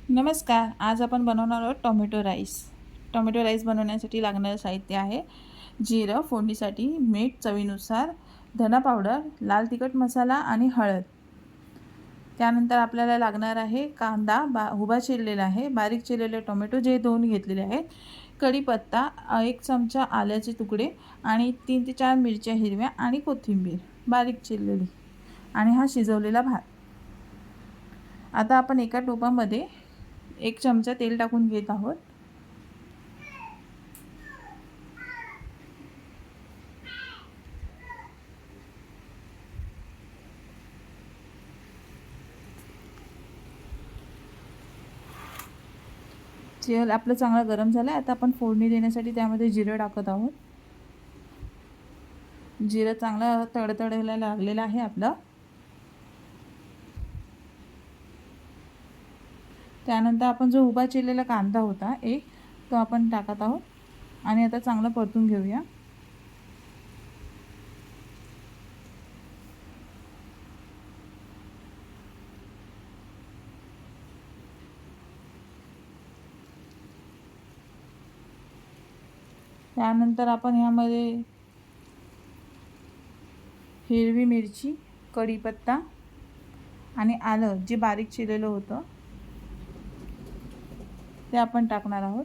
नमस्कार. आज आपण बनवणार आहोत टोमॅटो राईस. टोमॅटो राईस बनवण्यासाठी लागणारं साहित्य आहे जिरं फोडणीसाठी, मीठ चवीनुसार, धना पावडर, लाल तिखट मसाला आणि हळद. त्यानंतर आपल्याला लागणार आहे कांदा उभा चिरलेला आहे, बारीक चिरलेले टोमॅटो जे 2 घेतलेले आहेत, कढीपत्ता, 1 चमचा आल्याचे तुकडे आणि 3 ते 4 मिरच्या हिरव्या आणि कोथिंबीर बारीक चिरलेली आणि हा शिजवलेला भात. आता आपण एका टोपामध्ये 1 चमचा तेल टाकून घेत आहोत. तेल आपलं चांगलं गरम झालं आहे. आता आपण फोडणी देण्यासाठी त्यामध्ये जिरं टाकत आहोत. जिरं चांगलं तडतडायला लागलेलं आहे आपलं. त्यानंतर आपण जो उभा चिरलेला कांदा होता एक, तो आपण टाकत आहोत आणि आता चांगलं परतून घेऊया. त्यानंतर आपण ह्यामध्ये हिरवी मिरची, कढीपत्ता आणि आलं जे बारीक चिरलेलं होतं ते आपण टाकणार आहोत.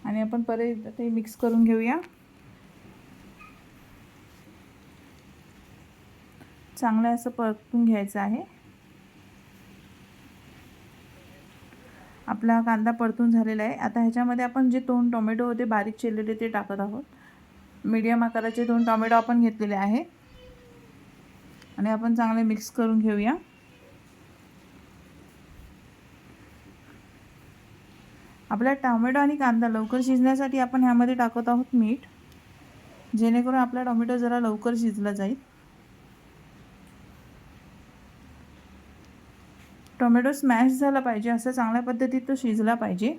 आणि आपण परत ते मिक्स करून घेऊया. चांगलं असं परतून घ्यायचं आहे. आपला कांदा परतून झालेला आहे. आता ह्याच्यामध्ये आपण जे 2 टोमॅटो होते बारीक चिरलेले ते टाकत आहोत. मीडियम आकाराचे 2 टोमॅटो आपण घेतलेले आहे आणि आपण चांगले मिक्स करून घेऊया. आपला टोमॅटो आणि कांदा लवकर शिजण्यासाठी आपण ह्यामध्ये टाकत आहोत मीठ, जेणेकरून आपला टोमॅटो जरा लवकर शिजला जाईल. टोमॅटो स्मॅश झाला पाहिजे, असं चांगल्या पद्धतीत तो शिजला पाहिजे.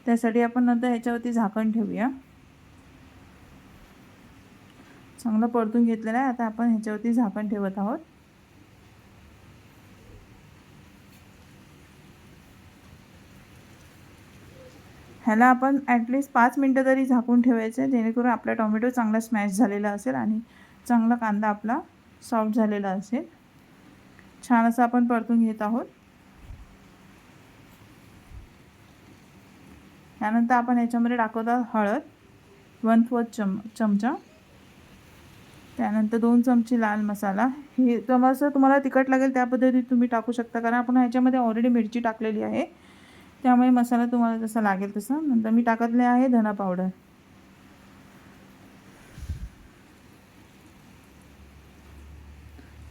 त्यासाठी आपण नंतर ह्याच्यावरती झाकण ठेवूया. चांगलं परतून घेतलेलं आहे. आता आपण ह्याच्यावरती झाकण ठेवत आहोत. ह्याला आपण ॲटलिस्ट 5 मिनटं तरी झाकून ठेवायचं आहे, जेणेकरून आपला टोमॅटो चांगला स्मॅश झालेला असेल आणि चांगला कांदा आपला सॉफ्ट झालेला असेल. छान असं आपण परतून घेत आहोत. त्यानंतर आपण ह्याच्यामध्ये टाकत आहोत हळद 1/4 चमचा. त्यानंतर 2 चमचे लाल मसाला. हे तुम्हाला तिखट लागेल त्या पद्धतीत तुम्ही टाकू शकता, कारण आपण ह्याच्यामध्ये ऑलरेडी मिरची टाकलेली आहे, त्यामुळे मसाला तुम्हाला जसा लागेल तसा. नंतर मी टाकतले आहे धना पावडर.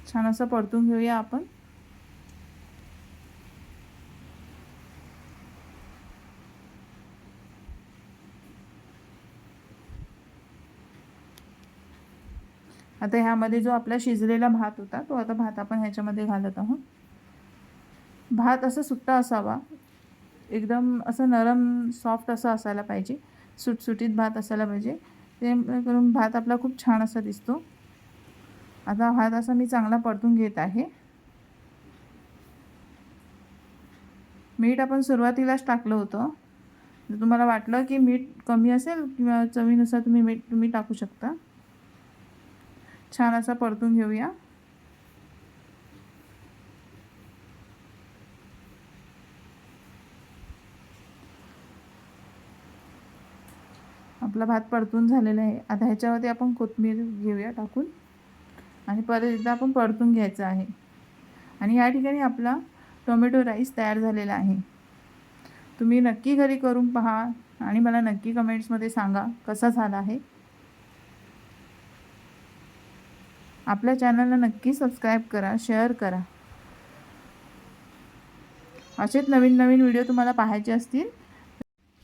छान असं परतून घेऊया आपण. आता ह्यामध्ये जो आपला शिजलेला भात होता तो आता भात आपण ह्याच्यामध्ये घालत आहोत. भात असं सुट्टा असावा, एकदम असं नरम सॉफ्ट असं असायला पाहिजे, सुटसुटीत भात असायला पाहिजे, ते करून भात आपला खूप छान असा दिसतो. आता भात असा मी चांगला परतून घेत आहे. मीठ आपण सुरुवातीलाच टाकलं होतं. जर तुम्हाला वाटलं की मीठ कमी असेल किंवा चवीनुसार तुम्ही मीठ टाकू शकता. छान असा परतून घेऊया. आपला भात परतून झालेला आहे. आता ह्याच्यावरती आपण कोथिंबीर घेऊया टाकून आणि परत एकदा आपण परतून घ्यायचं आहे. आणि या ठिकाणी आपला टोमॅटो राईस तयार झालेला आहे. तुम्ही नक्की घरी करून पहा आणि मला नक्की कमेंट्समध्ये सांगा कसा झाला आहे. आपल्या चॅनलला नक्की सबस्क्राईब करा, शेअर करा. असेच नवीन नवीन व्हिडिओ तुम्हाला पाहायचे असतील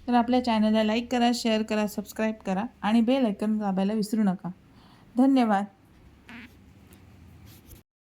तर आपल्या चॅनलला लाईक करा, शेअर करा, सबस्क्राईब करा आणि बेल आयकॉन दाबायला विसरू नका. धन्यवाद.